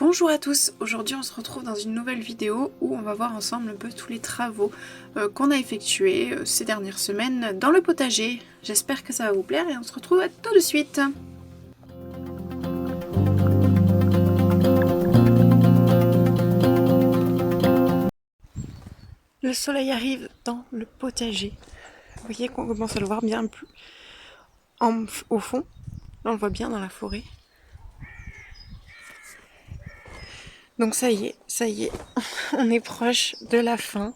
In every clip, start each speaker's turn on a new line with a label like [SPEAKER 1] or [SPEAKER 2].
[SPEAKER 1] Bonjour à tous, aujourd'hui on se retrouve dans une nouvelle vidéo où on va voir ensemble un peu tous les travaux qu'on a effectués ces dernières semaines dans le potager. J'espère que ça va vous plaire et on se retrouve tout de suite. Le soleil arrive dans le potager. Vous voyez qu'on commence à le voir bien plus au fond. Là on le voit bien dans la forêt. Donc ça y est, on est proche de la fin.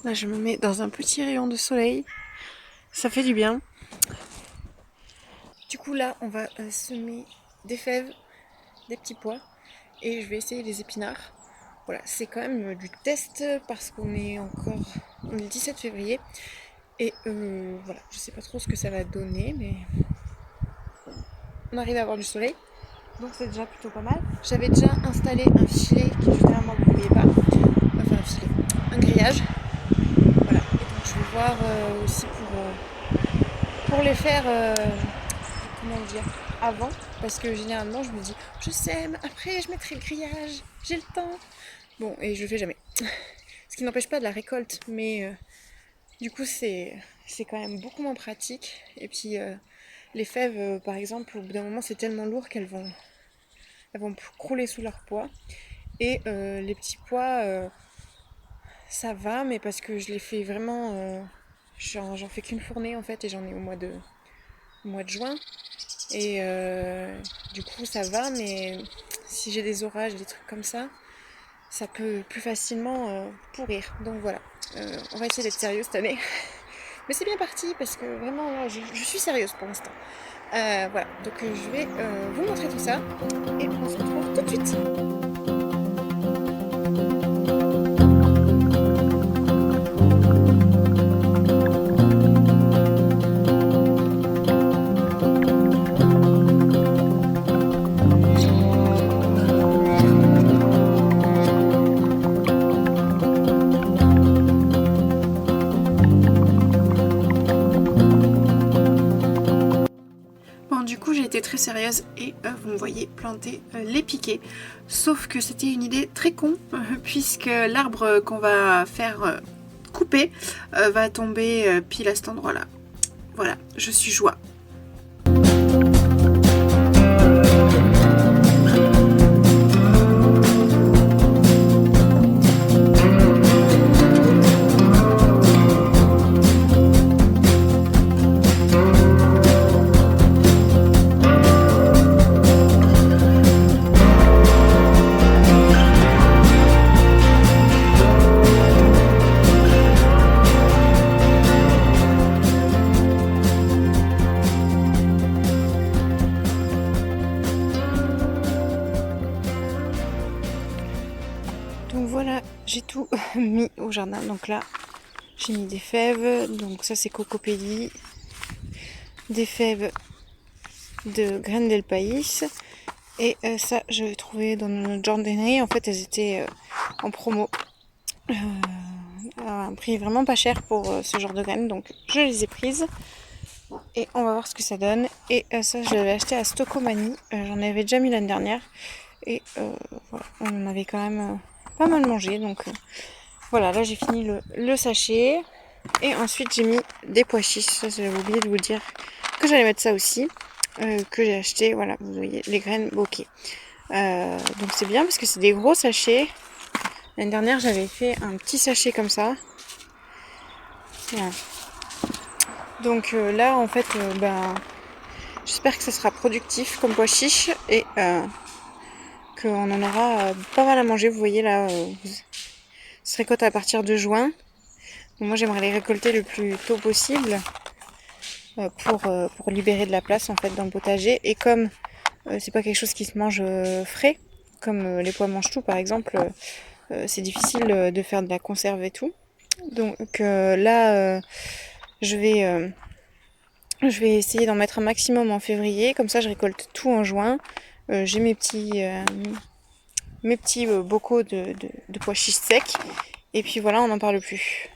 [SPEAKER 1] Là je me mets dans un petit rayon de soleil. Ça fait du bien. Du coup là on va semer des fèves, des petits pois et je vais essayer les épinards. Voilà, c'est quand même du test parce qu'on est le 17 février et voilà, je sais pas trop ce que ça va donner mais on arrive à avoir du soleil. Donc c'est déjà plutôt pas mal. J'avais déjà installé un filet qui généralement vous ne voyez pas. Enfin un filet, un grillage. Voilà, et donc je vais voir aussi pour les faire, comment dire, avant. Parce que généralement je me dis, je sème, après je mettrai le grillage, j'ai le temps. Bon, et je le fais jamais. Ce qui n'empêche pas de la récolte, mais du coup c'est quand même beaucoup moins pratique. Et puis les fèves, par exemple, au bout d'un moment c'est tellement lourd qu'elles vont crouler sous leur poids. Et les petits pois, ça va, mais parce que je les fais vraiment... j'en fais qu'une fournée en fait, et j'en ai au mois de juin. Et du coup ça va, mais si j'ai des orages, des trucs comme ça peut plus facilement pourrir. Donc voilà, on va essayer d'être sérieux cette année. Mais c'est bien parti parce que vraiment là, je suis sérieuse pour l'instant. Voilà, donc je vais vous montrer tout ça et on se retrouve tout de suite. Du coup j'ai été très sérieuse et vous me voyez planter les piquets, sauf que c'était une idée très con puisque l'arbre qu'on va faire couper va tomber pile à cet endroit là. Voilà, je suis joie. Donc voilà, j'ai tout mis au jardin. Donc là, j'ai mis des fèves. Donc ça, c'est cocopelli. Des fèves de graines del país. Et ça, je l'ai trouvé dans notre jardinerie. En fait, elles étaient en promo. À un prix vraiment pas cher pour ce genre de graines. Donc je les ai prises. Et on va voir ce que ça donne. Et ça, je l'avais acheté à Stocomanie. J'en avais déjà mis l'année dernière. Et voilà, on en avait quand même pas mal mangé. Donc voilà, là j'ai fini le sachet. Et ensuite j'ai mis des pois chiches. Ça, j'avais oublié de vous dire que j'allais mettre ça aussi. Que j'ai acheté, voilà, vous voyez, les graines bokeh. Donc c'est bien parce que c'est des gros sachets. L'année dernière j'avais fait un petit sachet comme ça. Voilà. Donc là en fait, j'espère que ça sera productif comme pois chiches et qu'on en aura pas mal à manger. Vous voyez là, ça se récolte à partir de juin. Donc moi j'aimerais les récolter le plus tôt possible pour libérer de la place en fait dans le potager. Et comme c'est pas quelque chose qui se mange frais, comme les pois mangent tout par exemple, c'est difficile de faire de la conserve et tout. Donc là je vais essayer d'en mettre un maximum en février, comme ça je récolte tout en juin. J'ai mes petits bocaux de pois chiches secs. Et puis voilà, on n'en parle plus.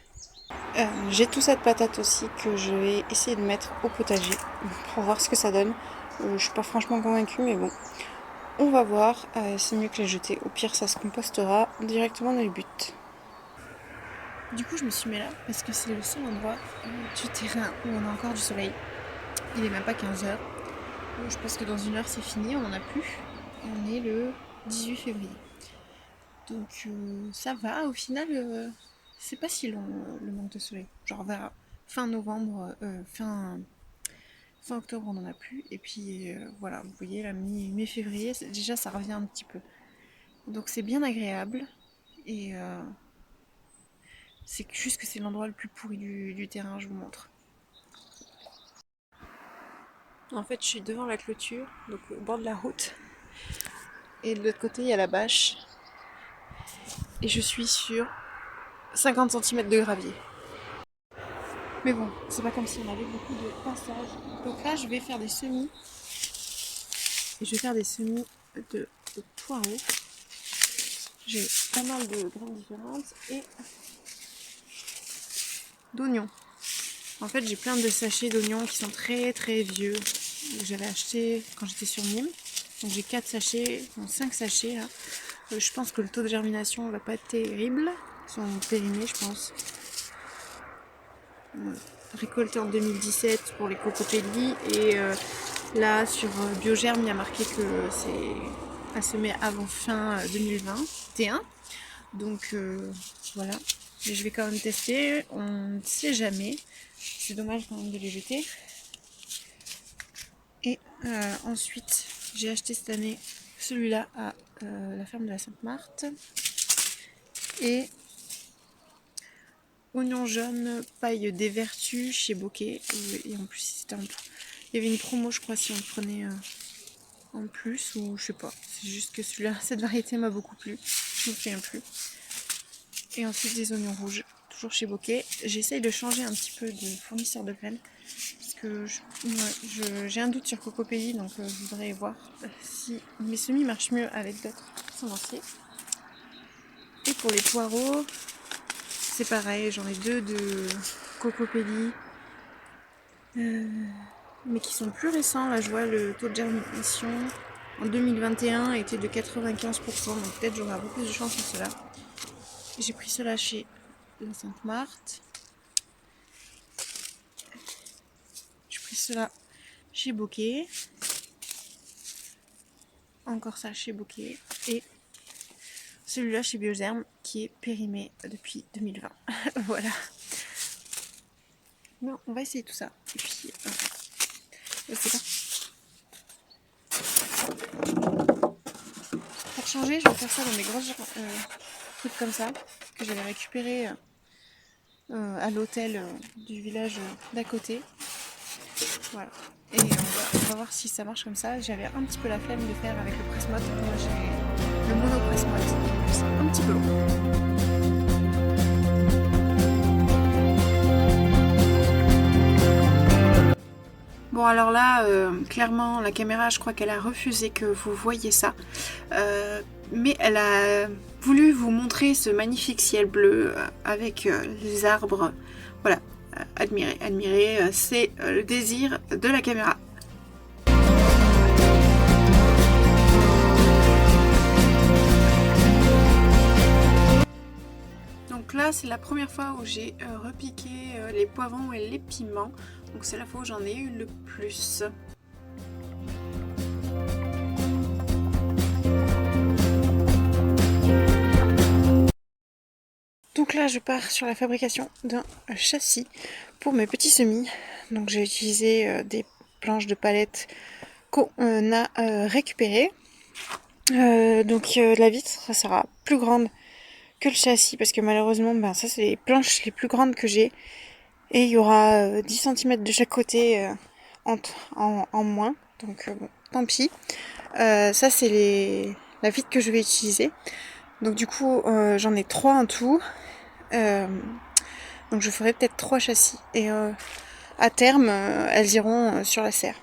[SPEAKER 1] J'ai tout ça de patates aussi que je vais essayer de mettre au potager pour voir ce que ça donne. Je suis pas franchement convaincue, mais bon. On va voir, c'est mieux que les jeter. Au pire, ça se compostera directement dans les buts. Du coup, je me suis mis là parce que c'est le seul endroit du terrain où on a encore du soleil. Il est même pas 15h. Je pense que dans une heure, c'est fini, on en a plus. On est le 18 février. Donc ça va, au final, c'est pas si long le manque de soleil. Genre vers fin novembre, fin octobre, on n'en a plus. Et puis voilà, vous voyez, la mi-février, déjà ça revient un petit peu. Donc c'est bien agréable. Et c'est juste que c'est l'endroit le plus pourri du terrain, je vous montre. En fait, je suis devant la clôture, donc au bord de la route. Et de l'autre côté, il y a la bâche. Et je suis sur 50 cm de gravier. Mais bon, c'est pas comme si on avait beaucoup de passages. Donc là, je vais faire des semis. Et je vais faire des semis de poireaux. J'ai pas mal de graines différentes et d'oignons. En fait, j'ai plein de sachets d'oignons qui sont très très vieux. J'avais acheté quand j'étais sur Nîmes. Donc j'ai 4 sachets, non 5 sachets là. Je pense que le taux de germination va pas être terrible. Ils sont périmés, je pense. Récolté en 2017 pour les cocopellis et là sur Biogerm il y a marqué que c'est à semer avant fin 2021. Donc voilà. Mais je vais quand même tester, on ne sait jamais. C'est dommage quand même de les jeter. Et ensuite, j'ai acheté cette année celui-là à la ferme de la Sainte-Marthe. Et oignon jaune, paille des Vertus chez Bocquet. Et en plus, c'était il y avait une promo, je crois, si on le prenait en plus, ou je sais pas. C'est juste que celui-là, cette variété m'a beaucoup plu. Je me souviens plus. Et ensuite, des oignons rouges, toujours chez Bocquet. J'essaye de changer un petit peu de fournisseur de graines. Parce que j'ai un doute sur Cocopelli, donc je voudrais voir si mes semis marchent mieux avec d'autres semenciers. Et pour les poireaux, c'est pareil, j'en ai deux de Cocopelli, mais qui sont plus récents. Là, je vois le taux de germination en 2021 était de 95%, donc peut-être j'aurai un peu plus de chance sur cela. J'ai pris cela chez la Sainte-Marthe. J'ai pris cela chez Bocquet. Encore ça chez Bocquet. Et celui-là chez Biogerm qui est périmé depuis 2020. Voilà. Non, on va essayer tout ça. Et puis, je sais pas. Pour changer, je vais faire ça dans mes grosses trucs comme ça que j'avais récupéré à l'hôtel du village d'à côté. Voilà. Et on va voir si ça marche comme ça. J'avais un petit peu la flemme de faire avec le presse-mode. Moi j'ai le mono presse-mode. C'est un petit peu long. Bon alors là, clairement la caméra je crois qu'elle a refusé que vous voyiez ça. Mais elle a voulu vous montrer ce magnifique ciel bleu avec les arbres. Voilà, admirer, c'est le désir de la caméra. Donc là, c'est la première fois où j'ai repiqué les poivrons et les piments. Donc c'est la fois où j'en ai eu le plus. Donc là, je pars sur la fabrication d'un châssis pour mes petits semis. Donc j'ai utilisé des planches de palette qu'on a récupérées. Donc la vitre ça sera plus grande que le châssis parce que malheureusement ben, ça c'est les planches les plus grandes que j'ai et il y aura 10 cm de chaque côté en moins, donc bon, tant pis. Ça c'est la vitre que je vais utiliser, donc du coup j'en ai 3 en tout, donc je ferai peut-être 3 châssis et à terme elles iront sur la serre.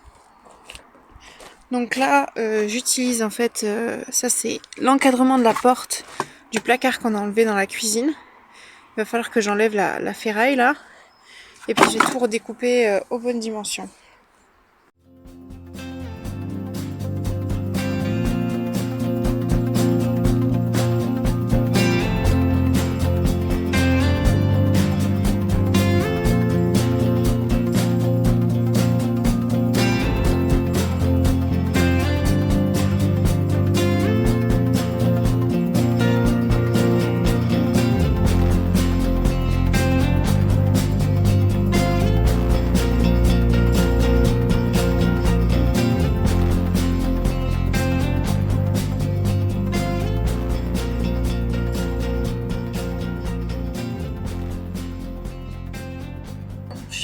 [SPEAKER 1] Donc là, j'utilise en fait, ça c'est l'encadrement de la porte du placard qu'on a enlevé dans la cuisine. Il va falloir que j'enlève la ferraille là. Et puis j'ai tout redécoupé aux bonnes dimensions.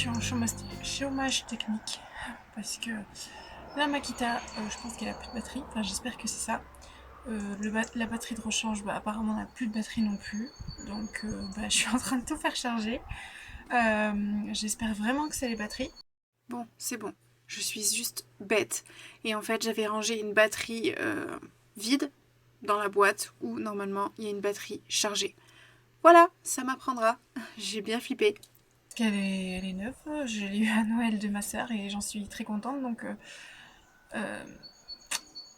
[SPEAKER 1] suis en chômage technique parce que la Makita, je pense qu'elle a plus de batterie, enfin j'espère que c'est ça. La batterie de rechange, apparemment n'a plus de batterie non plus, donc je suis en train de tout faire charger. J'espère vraiment que c'est les batteries. Bon, c'est bon, je suis juste bête. Et en fait, j'avais rangé une batterie vide dans la boîte où normalement il y a une batterie chargée. Voilà, ça m'apprendra. J'ai bien flippé. Elle est neuve, je l'ai eu à Noël de ma sœur et j'en suis très contente, donc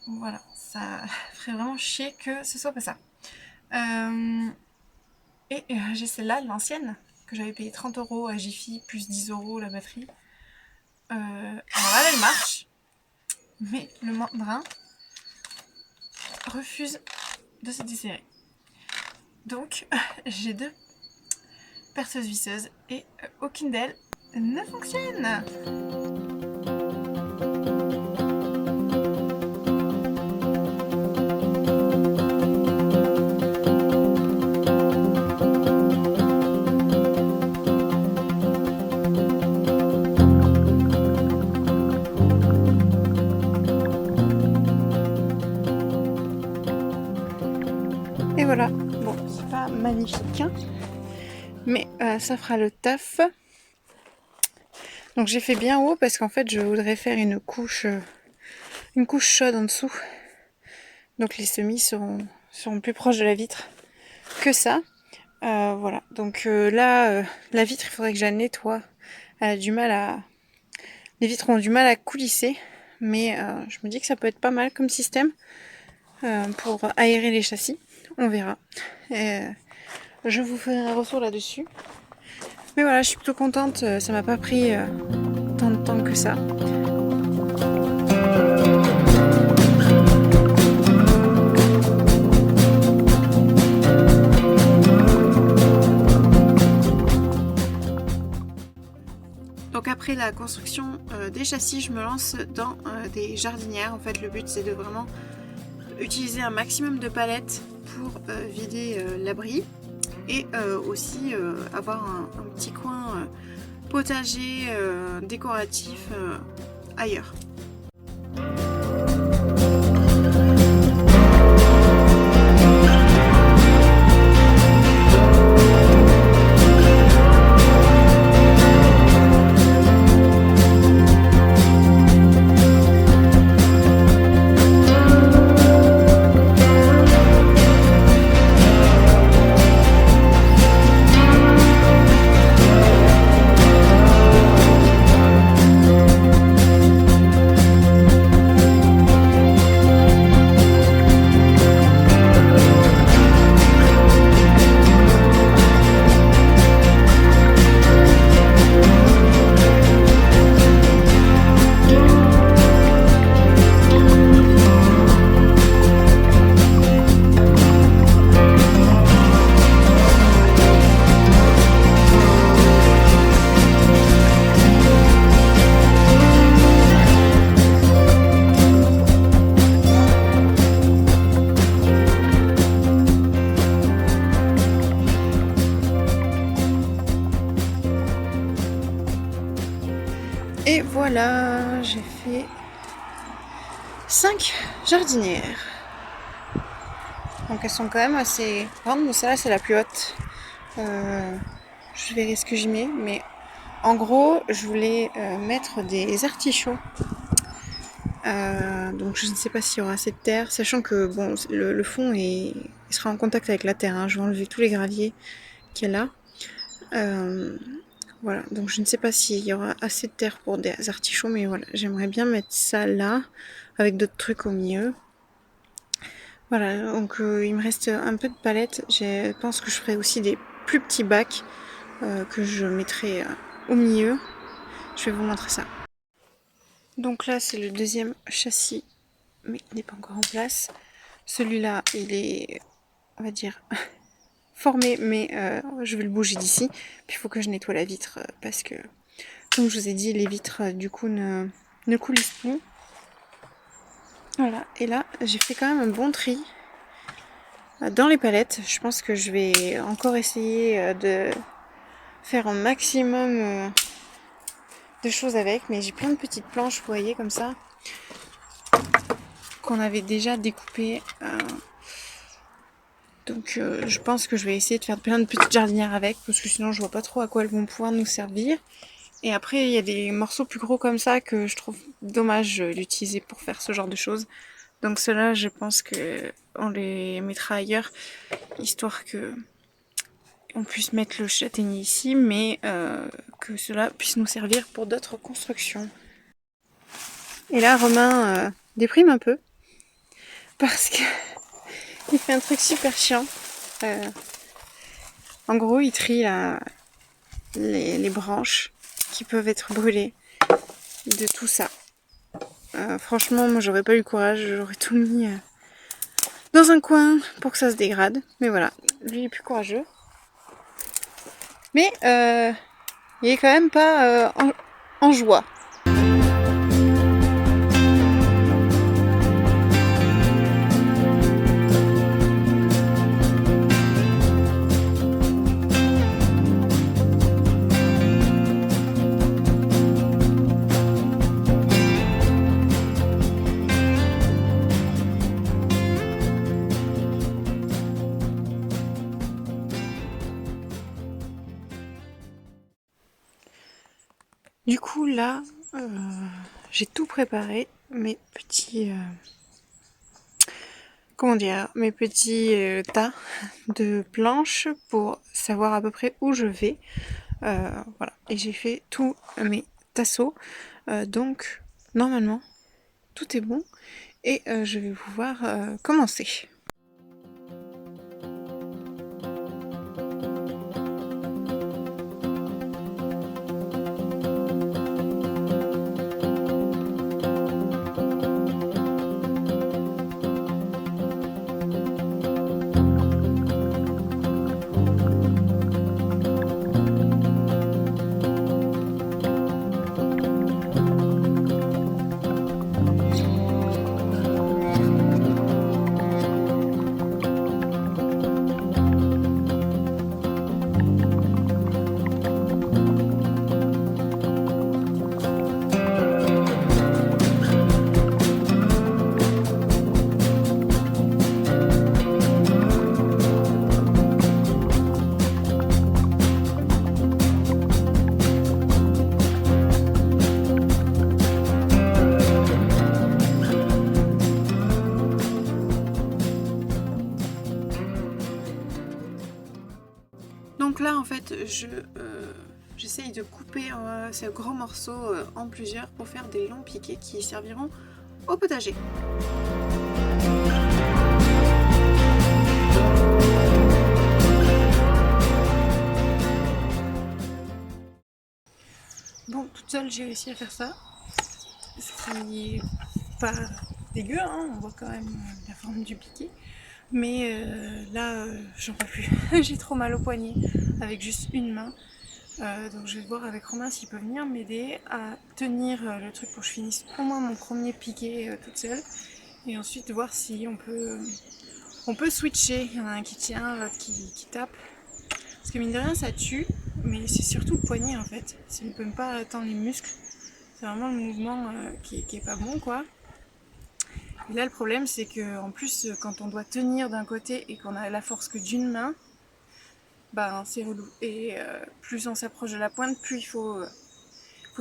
[SPEAKER 1] voilà, ça ferait vraiment chier que ce soit pas ça. J'ai celle-là, l'ancienne, que j'avais payé 30 € à Jiffy, plus 10 € la batterie. Alors là, elle marche, mais le mandrin refuse de se desserrer. Donc, j'ai 2 perceuses visseuses et aucune d'elles ne fonctionne. Et voilà, bon, c'est pas magnifique, hein, mais ça fera le taf. Donc j'ai fait bien haut parce qu'en fait je voudrais faire une couche chaude en dessous. Donc les semis seront plus proches de la vitre que ça. Voilà, donc là, la vitre, il faudrait que je la nettoie. Elle a du mal à... Les vitres ont du mal à coulisser, mais je me dis que ça peut être pas mal comme système pour aérer les châssis. On verra. Je vous ferai un retour là-dessus. Mais voilà, je suis plutôt contente. Ça m'a pas pris tant de temps que ça. Donc après la construction des châssis, je me lance dans des jardinières. En fait, le but c'est de vraiment utiliser un maximum de palettes pour vider l'abri et aussi avoir un petit coin potager décoratif ailleurs. Et voilà, j'ai fait 5 jardinières. Donc elles sont quand même assez grandes, mais celle-là c'est la plus haute. Je verrai ce que j'y mets, mais en gros je voulais mettre des artichauts. Donc je ne sais pas s'il y aura assez de terre, sachant que bon, le fond il sera en contact avec la terre, hein. Je vais enlever tous les graviers qu'il y a là. Voilà, donc je ne sais pas s'il y aura assez de terre pour des artichauts, mais voilà, j'aimerais bien mettre ça là, avec d'autres trucs au milieu. Voilà, donc il me reste un peu de palette. Je pense que je ferai aussi des plus petits bacs que je mettrai au milieu. Je vais vous montrer ça. Donc là, c'est le deuxième châssis, mais il n'est pas encore en place. Celui-là, il est, on va dire, formé, mais je vais le bouger d'ici. Puis il faut que je nettoie la vitre parce que, comme je vous ai dit, les vitres du coup ne coulissent plus. Voilà, et là j'ai fait quand même un bon tri dans les palettes. Je pense que je vais encore essayer de faire un maximum de choses avec, mais j'ai plein de petites planches, vous voyez, comme ça, qu'on avait déjà découpées. Donc je pense que je vais essayer de faire plein de petites jardinières avec, parce que sinon je vois pas trop à quoi elles vont pouvoir nous servir. Et après il y a des morceaux plus gros comme ça que je trouve dommage d'utiliser pour faire ce genre de choses. Donc ceux-là, je pense que on les mettra ailleurs, histoire que on puisse mettre le châtaignier ici, mais que cela puisse nous servir pour d'autres constructions. Et là, Romain déprime un peu, parce que il fait un truc super chiant. En gros, il trie les branches qui peuvent être brûlées de tout ça. Franchement, moi j'aurais pas eu le courage, j'aurais tout mis dans un coin pour que ça se dégrade. Mais voilà, lui il est plus courageux. Mais il est quand même pas en joie. Du coup là, j'ai tout préparé, mes petits, mes petits tas de planches pour savoir à peu près où je vais. Voilà, et j'ai fait tous mes tasseaux, donc normalement tout est bon et je vais pouvoir commencer. Donc là en fait j'essaye de couper ces gros morceaux en plusieurs pour faire des longs piquets qui serviront au potager. Bon, toute seule j'ai réussi à faire ça, ce qui est pas dégueu, hein, on voit quand même la forme du piquet. Mais là, j'en peux plus. J'ai trop mal au poignet avec juste une main. Donc je vais voir avec Romain s'il peut venir m'aider à tenir le truc pour que je finisse au moins mon premier piquet toute seule. Et ensuite voir si on peut switcher. Il y en a un qui tient, l'autre qui tape. Parce que mine de rien ça tue, mais c'est surtout le poignet en fait. Ça ne peut même pas tant les muscles. C'est vraiment le mouvement qui est pas bon quoi. Et là le problème c'est que en plus quand on doit tenir d'un côté et qu'on a la force que d'une main, bah c'est relou. Et plus on s'approche de la pointe, plus il faut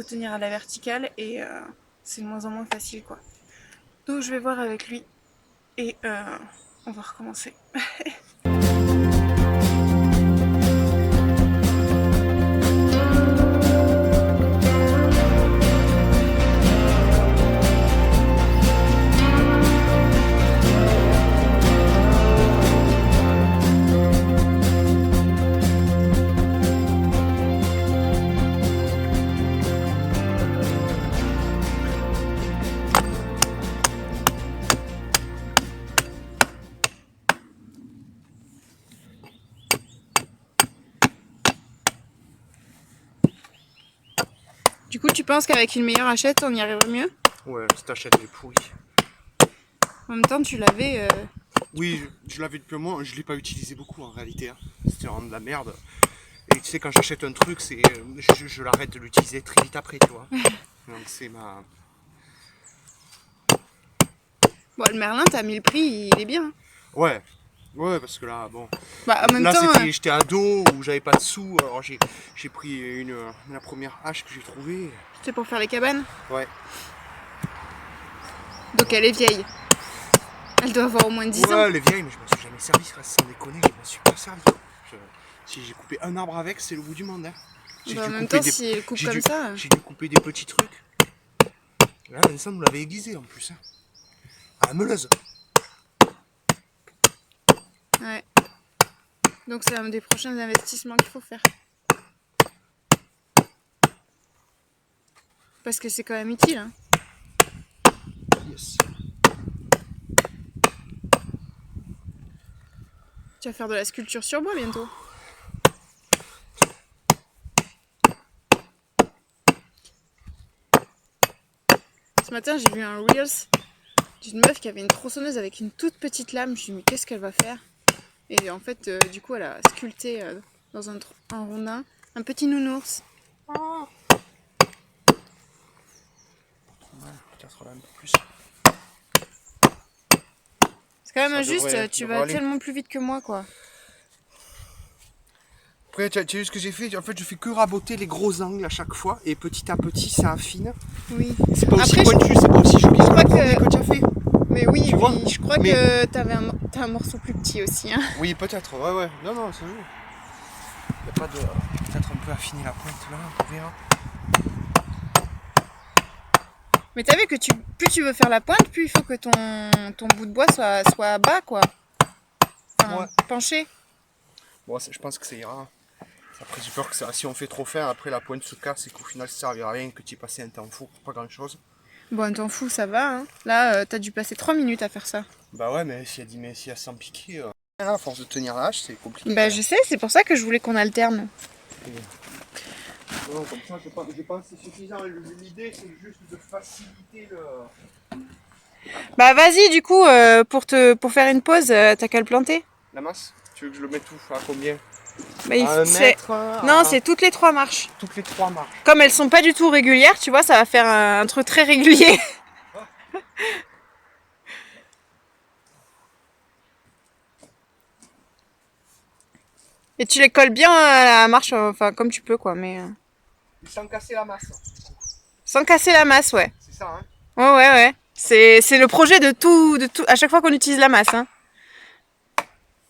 [SPEAKER 1] tenir à la verticale et c'est de moins en moins facile quoi. Donc je vais voir avec lui et on va recommencer. Du coup, tu penses qu'avec une meilleure hachette, on y arriverait mieux?
[SPEAKER 2] Ouais, cette hachette est pourrie.
[SPEAKER 1] En même temps, tu l'avais...
[SPEAKER 2] Oui, je l'avais depuis un moment, je l'ai pas utilisé beaucoup en réalité. Hein. C'était vraiment de la merde. tu sais, quand j'achète un truc, c'est, je l'arrête de l'utiliser très vite après, tu vois. Donc c'est ma...
[SPEAKER 1] Bon, le Merlin, t'as mis le prix, il est bien.
[SPEAKER 2] Ouais, ouais, parce que là, bon...
[SPEAKER 1] Bah, en même
[SPEAKER 2] Là,
[SPEAKER 1] temps,
[SPEAKER 2] j'étais ado, où j'avais pas de sous, alors j'ai pris la première hache que j'ai trouvée.
[SPEAKER 1] c'est pour faire les cabanes.
[SPEAKER 2] Ouais.
[SPEAKER 1] Donc elle est vieille. Elle doit avoir au moins 10 ans.
[SPEAKER 2] Ouais, elle est vieille, mais je m'en suis jamais servi, sans déconner, je m'en suis pas servi. Si j'ai coupé un arbre avec, c'est le bout du monde. Hein.
[SPEAKER 1] Bah, en même temps, si elle coupe comme ça...
[SPEAKER 2] J'ai dû couper des petits trucs. Là, Vincent nous l'avait aiguisé en plus. Hein. À la meuleuse.
[SPEAKER 1] Ouais. Donc c'est un des prochains investissements qu'il faut faire. Parce que c'est quand même utile. Hein.
[SPEAKER 2] Yes.
[SPEAKER 1] Tu vas faire de la sculpture sur bois bientôt. Ce matin, j'ai vu un Reels d'une meuf qui avait une tronçonneuse avec une toute petite lame. Je me suis dit, mais qu'est-ce qu'elle va faire? Et en fait, du coup, elle a sculpté dans un rondin un petit nounours.
[SPEAKER 2] Oh. Ouais, peut-être là un peu plus.
[SPEAKER 1] C'est quand même injuste, tu vas
[SPEAKER 2] aller.
[SPEAKER 1] tellement plus vite que moi, quoi.
[SPEAKER 2] Après, tu as vu ce que j'ai fait? En fait, je fais que raboter les gros angles à chaque fois, et petit à petit, ça affine.
[SPEAKER 1] Oui.
[SPEAKER 2] C'est pas aussi
[SPEAKER 1] Après,
[SPEAKER 2] pointu, c'est pas aussi joli que le
[SPEAKER 1] crois
[SPEAKER 2] premier que tu as fait.
[SPEAKER 1] Mais oui,
[SPEAKER 2] Tu vois,
[SPEAKER 1] je crois que t'as un morceau plus petit aussi. Hein.
[SPEAKER 2] Oui, peut-être, ouais. Non, ça joue. Il n'y a pas de... Peut-être un peu affiner la pointe là, on verra.
[SPEAKER 1] Mais t'as vu que plus tu veux faire la pointe, plus il faut que ton bout de bois soit bas, quoi. Enfin,
[SPEAKER 2] Ouais.
[SPEAKER 1] penché.
[SPEAKER 2] Bon, je pense que ça ira. Après, j'ai peur que si on fait trop fin, après la pointe se casse et qu'au final ça servira à rien, que tu aies passé un temps fou pour pas grand chose.
[SPEAKER 1] Bon, t'en fous, ça va. Hein. Là, t'as dû passer 3 minutes à faire ça.
[SPEAKER 2] Bah ouais, mais si elle sent piquer, à force de tenir la hache, c'est compliqué.
[SPEAKER 1] Bah, je sais, c'est pour ça que je voulais qu'on alterne.
[SPEAKER 2] Non, comme ça, je pense que c'est suffisant. L'idée, c'est juste de faciliter le...
[SPEAKER 1] Bah, vas-y, du coup, pour faire une pause, t'as qu'à le planter.
[SPEAKER 2] La masse. Tu veux que je le mette où? À combien?
[SPEAKER 1] Bah,
[SPEAKER 2] À 1 mètre?
[SPEAKER 1] Non, c'est toutes les 3 marches.
[SPEAKER 2] Toutes les 3 marches.
[SPEAKER 1] Comme elles sont pas du tout régulières, tu vois, ça va faire un truc très régulier. Et tu les colles bien à la marche, enfin comme tu peux quoi, mais
[SPEAKER 2] Sans casser la masse.
[SPEAKER 1] sans casser la masse, ouais.
[SPEAKER 2] C'est ça, hein?
[SPEAKER 1] Ouais. C'est le projet de tout, à chaque fois qu'on utilise la masse. Hein.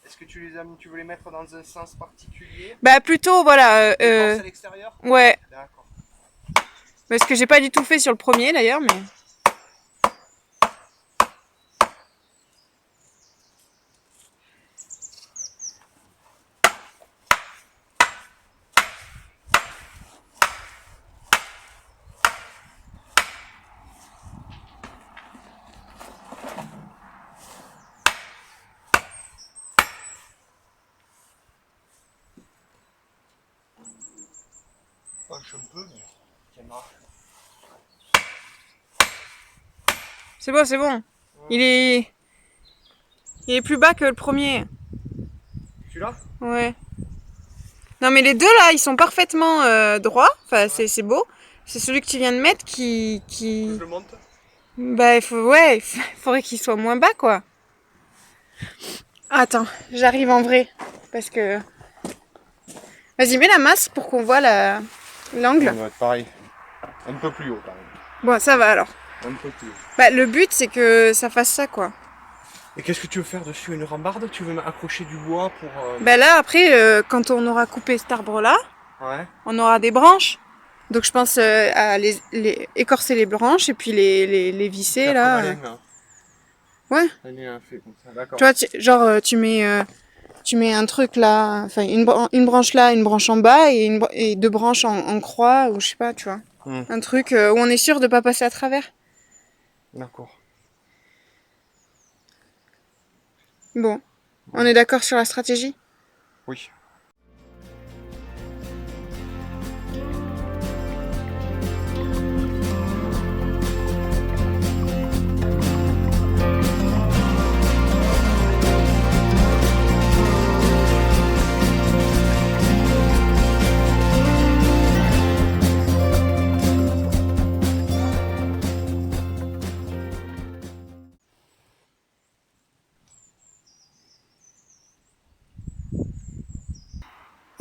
[SPEAKER 2] Est-ce que tu veux les mettre dans un sens particulier?
[SPEAKER 1] Bah plutôt, voilà.
[SPEAKER 2] À l'extérieur?
[SPEAKER 1] Ouais.
[SPEAKER 2] D'accord.
[SPEAKER 1] Parce que j'ai pas du tout fait sur le premier d'ailleurs, mais...
[SPEAKER 2] Je peux, mais ça marche.
[SPEAKER 1] C'est bon. Ouais. Il est plus bas que le premier.
[SPEAKER 2] Celui-là?
[SPEAKER 1] Ouais. Non mais les deux là, ils sont parfaitement droits. Enfin, c'est beau. C'est celui que tu viens de mettre qui...
[SPEAKER 2] Je le monte?
[SPEAKER 1] Bah, il faudrait qu'il soit moins bas, quoi. Attends, j'arrive en vrai. Parce que... Vas-y, mets la masse pour qu'on voit l'angle.
[SPEAKER 2] Ça va être pareil. Un peu plus haut, quand même.
[SPEAKER 1] Bon, ça va alors.
[SPEAKER 2] Un peu plus haut.
[SPEAKER 1] Bah, le but, c'est que ça fasse ça, quoi.
[SPEAKER 2] Et qu'est-ce que tu veux faire dessus? Une rambarde? Tu veux accrocher du bois pour...
[SPEAKER 1] Bah là, après, quand on aura coupé cet arbre-là,
[SPEAKER 2] Ouais.
[SPEAKER 1] on aura des branches. Donc je pense à écorcer les branches et puis les visser,
[SPEAKER 2] Faire
[SPEAKER 1] là.
[SPEAKER 2] comme Alain, là.
[SPEAKER 1] Ouais.
[SPEAKER 2] Alain a fait comme ça, d'accord.
[SPEAKER 1] Tu vois, tu mets un truc là, enfin une branche là, une branche en bas et deux branches en croix ou je sais pas, tu vois. Un truc où on est sûr de pas passer à travers.
[SPEAKER 2] D'accord.
[SPEAKER 1] Bon, on est d'accord sur la stratégie?
[SPEAKER 2] Oui.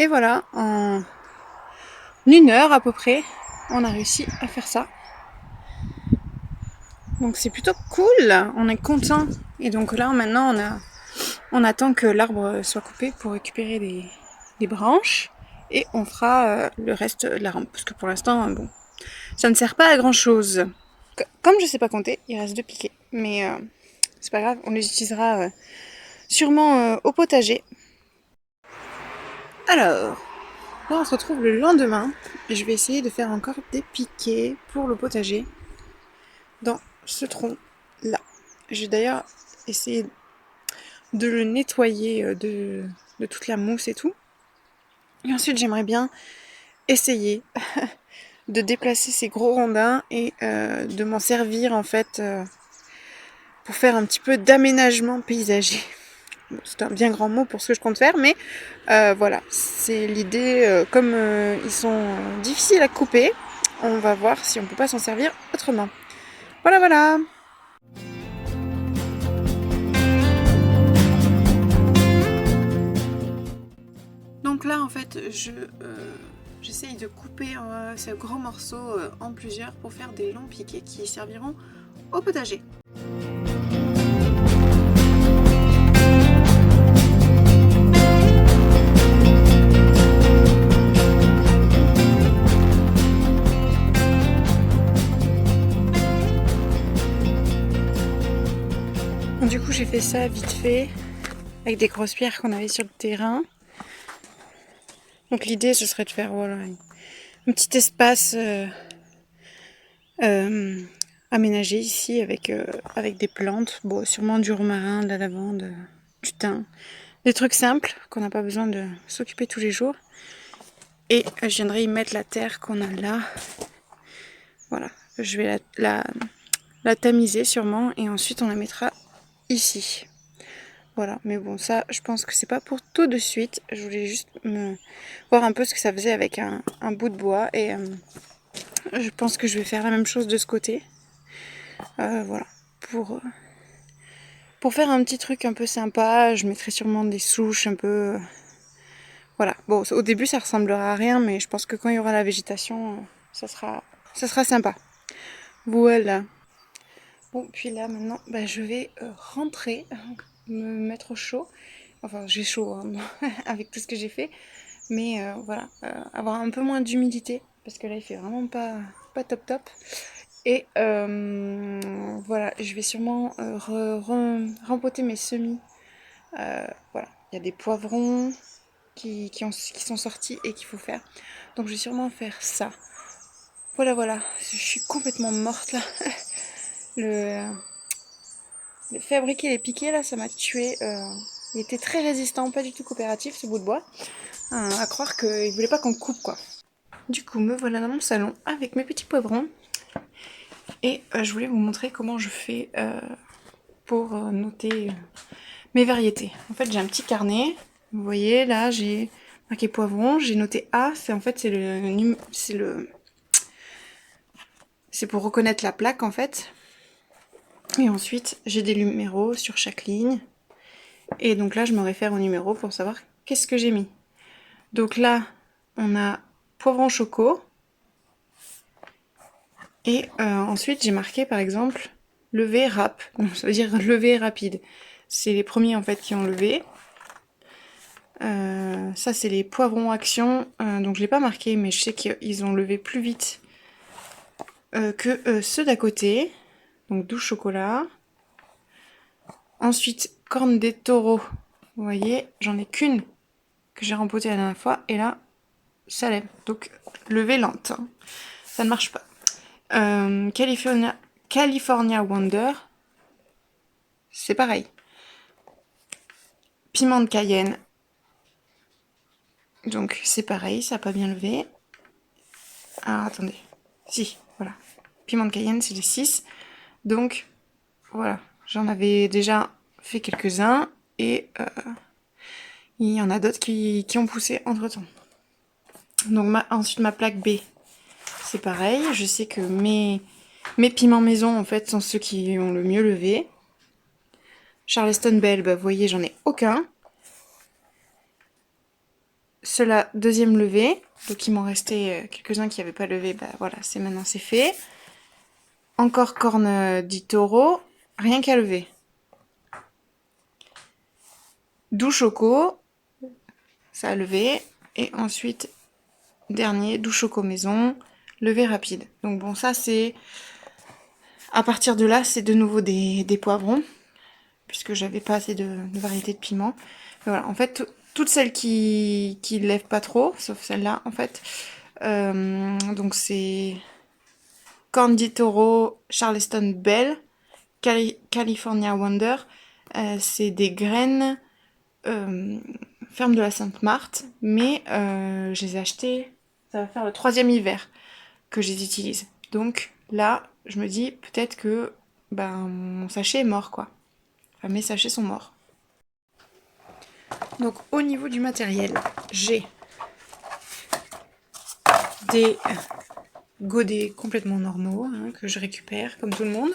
[SPEAKER 1] Et voilà, en 1 heure à peu près, on a réussi à faire ça. Donc c'est plutôt cool, on est content. Et donc là maintenant on attend que l'arbre soit coupé pour récupérer les branches et on fera le reste de la rampe. Parce que pour l'instant, bon, ça ne sert pas à grand chose. Comme je sais pas compter, il reste 2 piquets. Mais c'est pas grave, on les utilisera sûrement au potager. Alors, là on se retrouve le lendemain et je vais essayer de faire encore des piquets pour le potager dans ce tronc là. J'ai d'ailleurs essayé de le nettoyer de toute la mousse et tout. Et ensuite j'aimerais bien essayer de déplacer ces gros rondins et de m'en servir en fait pour faire un petit peu d'aménagement paysager. Bon, c'est un bien grand mot pour ce que je compte faire, mais voilà, c'est l'idée. Comme ils sont difficiles à couper, on va voir si on peut pas s'en servir autrement. Voilà, voilà. Donc là, en fait, j'essaye de couper ces gros morceaux en plusieurs pour faire des longs piquets qui serviront au potager. Du coup, j'ai fait ça vite fait avec des grosses pierres qu'on avait sur le terrain. Donc l'idée, ce serait de faire voilà, un petit espace aménagé ici avec des plantes. Bon, sûrement du romarin, de la lavande, du thym. Des trucs simples qu'on n'a pas besoin de s'occuper tous les jours. Et je viendrai y mettre la terre qu'on a là. Voilà, je vais la tamiser sûrement et ensuite on la mettra ici. Voilà, mais bon, ça, je pense que c'est pas pour tout de suite. Je voulais juste voir un peu ce que ça faisait avec un bout de bois et je pense que je vais faire la même chose de ce côté. Voilà, pour faire un petit truc un peu sympa, je mettrai sûrement des souches un peu. Voilà, bon, au début ça ressemblera à rien, mais je pense que quand il y aura la végétation, ça sera sympa. Voilà. Bon, puis là maintenant, bah, je vais rentrer, me mettre au chaud. Enfin, j'ai chaud hein, avec tout ce que j'ai fait, mais voilà, avoir un peu moins d'humidité parce que là il fait vraiment pas top top. Et voilà, je vais sûrement rempoter mes semis. Voilà, il y a des poivrons qui sont sortis et qu'il faut faire. Donc je vais sûrement faire ça. Voilà, voilà, je suis complètement morte là. Le fabriquer les piquets là, ça m'a tué. Il était très résistant, pas du tout coopératif ce bout de bois. À croire qu'il voulait pas qu'on coupe quoi. Du coup, me voilà dans mon salon avec mes petits poivrons. Et je voulais vous montrer comment je fais pour noter mes variétés. En fait, j'ai un petit carnet. Vous voyez, là, j'ai marqué poivron. J'ai noté A. C'est en fait, c'est pour reconnaître la plaque, en fait. Et ensuite, j'ai des numéros sur chaque ligne. Et donc là, je me réfère au numéro pour savoir qu'est-ce que j'ai mis. Donc là, on a poivron choco. Et ensuite, j'ai marqué, par exemple, levé rap. Donc, ça veut dire levé rapide. C'est les premiers, en fait, qui ont levé. Ça, c'est les poivrons action. Donc, je l'ai pas marqué, mais je sais qu'ils ont levé plus vite que ceux d'à côté. Donc, douce chocolat. Ensuite, corne des taureaux. Vous voyez, j'en ai qu'une que j'ai rempotée la dernière fois. Et là, ça lève. Donc, levée lente. Ça ne marche pas. California Wonder. C'est pareil. Piment de Cayenne. Donc, c'est pareil, ça n'a pas bien levé. Ah, attendez. Si, voilà. Piment de Cayenne, c'est les 6. Donc, voilà. J'en avais déjà fait quelques-uns. Et il y en a d'autres qui ont poussé entre-temps. Donc, ensuite, ma plaque B. C'est pareil. Je sais que mes piments maison, en fait, sont ceux qui ont le mieux levé. Charleston Bell, bah, vous voyez, j'en ai aucun. ceux-là, deuxième levée. Donc il m'en restait quelques-uns qui n'avaient pas levé. Bah voilà, maintenant c'est fait. Encore corne di taureau, rien qu'à lever. Doux choco, ça a levé. Et ensuite, dernier, doux choco maison, levé rapide. Donc bon, ça c'est... À partir de là, c'est de nouveau des poivrons, puisque j'avais pas assez de variété de piments. Mais voilà, en fait, toutes celles qui lèvent pas trop, sauf celle-là, en fait. Donc c'est Corn di Toro, Charleston Belle, California Wonder. C'est des graines ferme de la Sainte-Marthe, mais je les ai achetées, ça va faire le 3e hiver que je les utilise. Donc là, je me dis peut-être que mon sachet est mort, quoi. Enfin, mes sachets sont morts. Donc au niveau du matériel, j'ai des godets complètement normaux que je récupère comme tout le monde.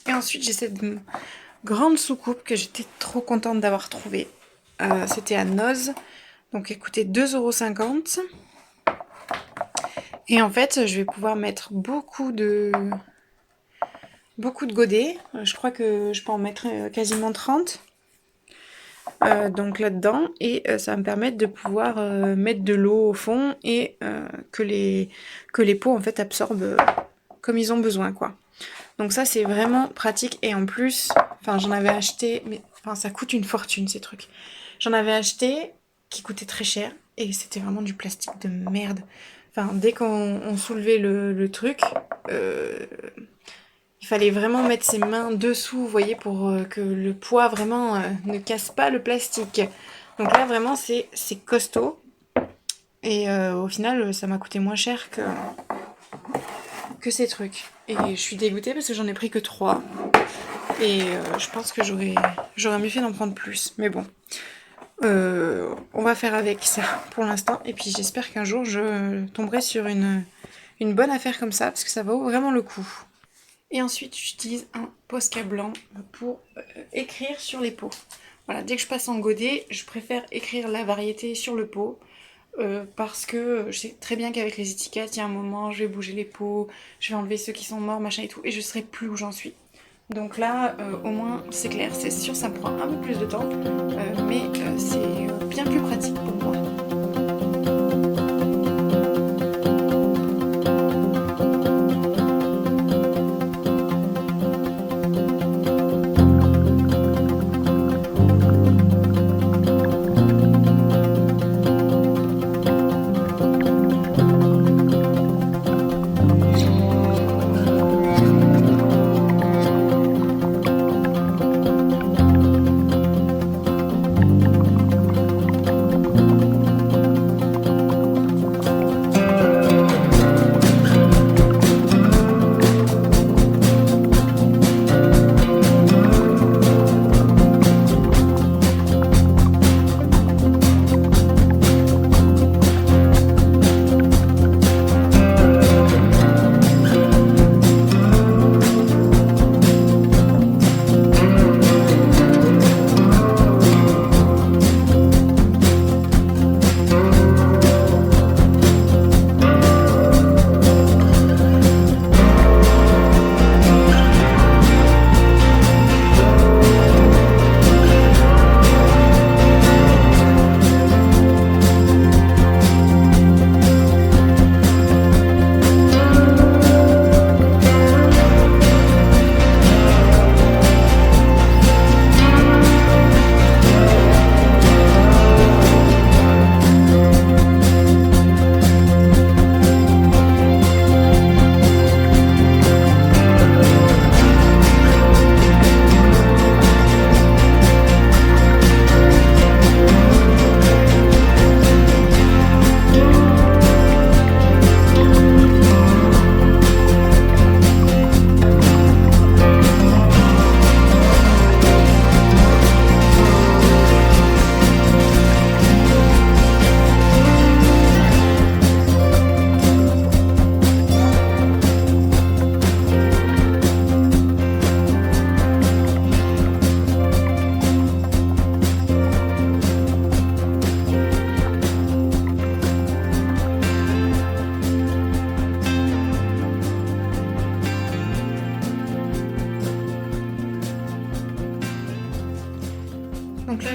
[SPEAKER 1] Et ensuite j'ai cette grande soucoupe que j'étais trop contente d'avoir trouvée. C'était à Noz, donc elle coûtait 2,50 €. Et en fait, je vais pouvoir mettre beaucoup de godets. Je crois que je peux en mettre quasiment 30. Donc là-dedans. Et ça va me permettre de pouvoir mettre de l'eau au fond et que les pots en fait absorbent comme ils ont besoin, quoi. Donc ça, c'est vraiment pratique. Et en plus, j'en avais acheté, mais ça coûte une fortune ces trucs. J'en avais acheté qui coûtait très cher et c'était vraiment du plastique de merde. Dès qu'on soulevait le truc, il fallait vraiment mettre ses mains dessous, vous voyez, pour que le poids vraiment ne casse pas le plastique. Donc là, vraiment, c'est costaud. Et au final, ça m'a coûté moins cher que ces trucs. Et je suis dégoûtée parce que j'en ai pris que 3. Et je pense que j'aurais mieux fait d'en prendre plus. Mais bon, on va faire avec ça pour l'instant. Et puis j'espère qu'un jour, je tomberai sur une bonne affaire comme ça, parce que ça vaut vraiment le coup. Et ensuite, j'utilise un Posca blanc pour écrire sur les pots. Voilà, dès que je passe en godet, je préfère écrire la variété sur le pot. Parce que je sais très bien qu'avec les étiquettes, il y a un moment, je vais bouger les pots, je vais enlever ceux qui sont morts, machin et tout, et je saurai plus où j'en suis. Donc là, au moins, c'est clair. C'est sûr, ça me prend un peu plus de temps, mais c'est bien plus pratique pour moi.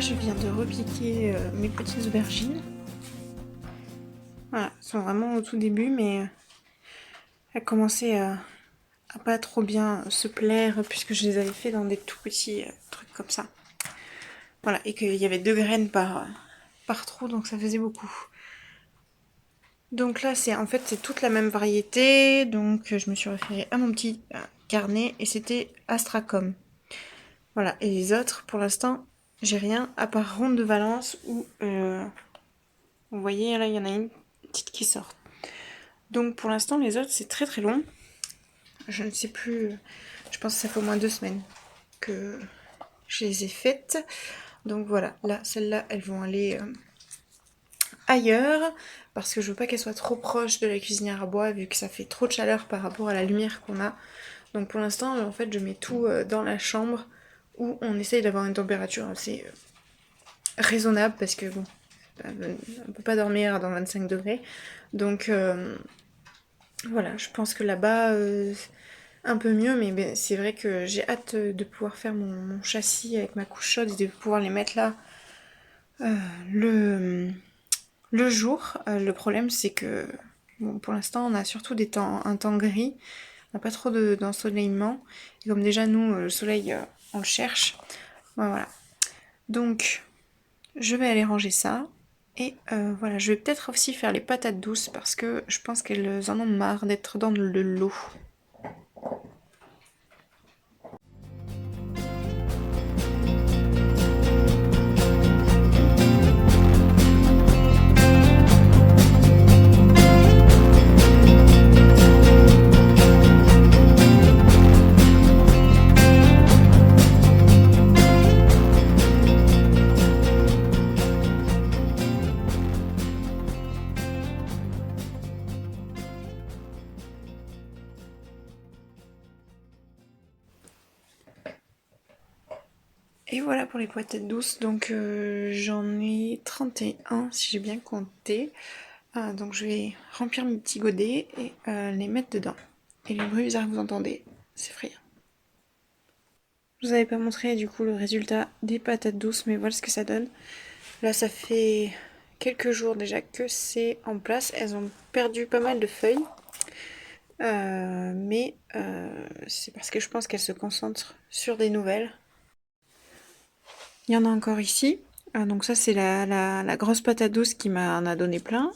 [SPEAKER 1] je viens de repiquer mes petites aubergines. Voilà, elles sont vraiment au tout début, mais elles commençaient à pas trop bien se plaire puisque je les avais fait dans des tout petits trucs comme ça. Voilà, et qu'il y avait 2 graines par trou, donc ça faisait beaucoup. Donc là, c'est toute la même variété, donc je me suis référée à mon petit carnet et c'était Astracom. Voilà, et les autres, pour l'instant, j'ai rien à part Ronde de Valence où, vous voyez, là, il y en a une petite qui sort. Donc pour l'instant, les autres, c'est très très long. Je ne sais plus, je pense que ça fait au moins 2 semaines que je les ai faites. Donc voilà, là, celles-là, elles vont aller ailleurs parce que je veux pas qu'elles soient trop proches de la cuisinière à bois vu que ça fait trop de chaleur par rapport à la lumière qu'on a. Donc pour l'instant, en fait, je mets tout dans la chambre où on essaye d'avoir une température assez raisonnable parce que bon, on peut pas dormir dans 25 degrés. Donc voilà, je pense que là-bas, un peu mieux, mais ben, c'est vrai que j'ai hâte de pouvoir faire mon châssis avec ma couche chaude et de pouvoir les mettre là le jour. Le problème, c'est que bon, pour l'instant, on a surtout un temps gris, on n'a pas trop d'ensoleillement. Et comme déjà, nous, le soleil, on le cherche. Ouais, voilà. Donc, je vais aller ranger ça. Et voilà, je vais peut-être aussi faire les patates douces parce que je pense qu'elles en ont marre d'être dans le lot. Et voilà pour les patates douces, donc j'en ai 31 si j'ai bien compté. Donc je vais remplir mes petits godets et les mettre dedans. Et les bruits bizarres que vous entendez, c'est frire. Je vous avais pas montré du coup le résultat des patates douces, mais voilà ce que ça donne. Là ça fait quelques jours déjà que c'est en place. Elles ont perdu pas mal de feuilles. Mais c'est parce que je pense qu'elles se concentrent sur des nouvelles. Il y en a encore ici. Donc ça c'est la grosse patate douce qui m'en a donné plein.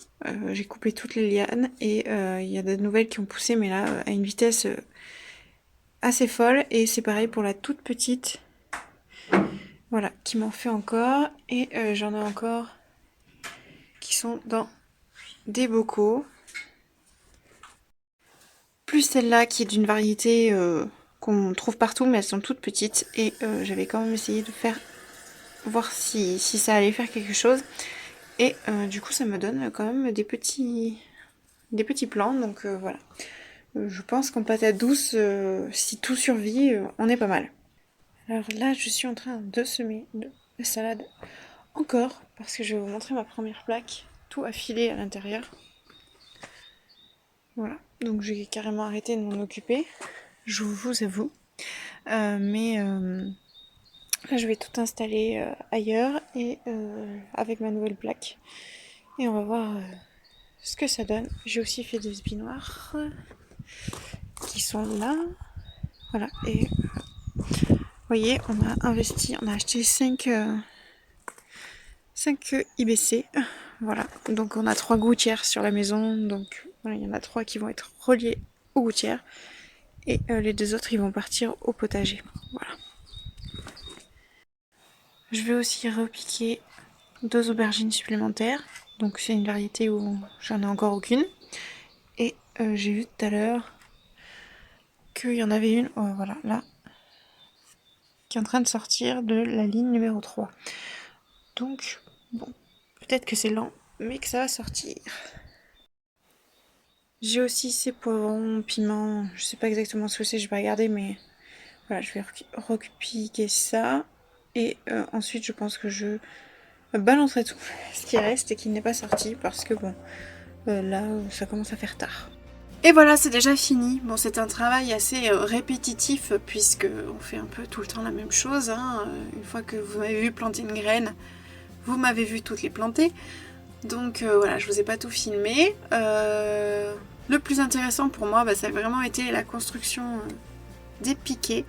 [SPEAKER 1] J'ai coupé toutes les lianes et il y a des nouvelles qui ont poussé mais là à une vitesse assez folle. Et c'est pareil pour la toute petite. Voilà, qui m'en fait encore. Et j'en ai encore qui sont dans des bocaux. Plus celle-là qui est d'une variété qu'on trouve partout mais elles sont toutes petites. Et j'avais quand même essayé de faire voir si ça allait faire quelque chose. Et du coup ça me donne quand même des petits plants, donc voilà. Je pense qu'en patate douce, si tout survit, on est pas mal. Alors là je suis en train de semer de la salade encore, parce que je vais vous montrer ma première plaque, tout affilé à l'intérieur. Voilà, donc j'ai carrément arrêté de m'en occuper, je vous avoue. Mais là, je vais tout installer ailleurs et avec ma nouvelle plaque. Et on va voir ce que ça donne. J'ai aussi fait des épis noirs qui sont là. Voilà. Et vous voyez, on a investi, on a acheté 5 IBC. Voilà. Donc on a 3 gouttières sur la maison. Donc voilà, il y en a 3 qui vont être reliées aux gouttières. Et les 2 autres, ils vont partir au potager. Voilà. Je vais aussi repiquer 2 aubergines supplémentaires. Donc c'est une variété où j'en ai encore aucune. Et j'ai vu tout à l'heure qu'il y en avait une, voilà, là, qui est en train de sortir de la ligne numéro 3. Donc, bon, peut-être que c'est lent, mais que ça va sortir. J'ai aussi ces poivrons, piments, je sais pas exactement ce que c'est, je vais pas regarder, mais voilà, je vais repiquer ça. Et ensuite, je pense que je balancerai tout ce qui reste et qui n'est pas sorti parce que bon, là, ça commence à faire tard. Et voilà, c'est déjà fini. Bon, c'est un travail assez répétitif puisque on fait un peu tout le temps la même chose, hein. Une fois que vous m'avez vu planter une graine, vous m'avez vu toutes les planter. Donc voilà, je vous ai pas tout filmé. Le plus intéressant pour moi, ça a vraiment été la construction des piquets.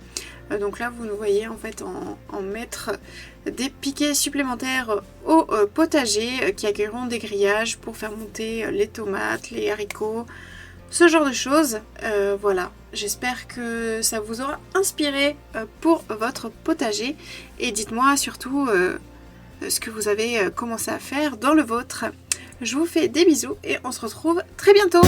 [SPEAKER 1] Donc là, vous nous voyez en fait en mettre des piquets supplémentaires au potager qui accueilleront des grillages pour faire monter les tomates, les haricots, ce genre de choses. Voilà, j'espère que ça vous aura inspiré pour votre potager. Et dites-moi surtout ce que vous avez commencé à faire dans le vôtre. Je vous fais des bisous et on se retrouve très bientôt.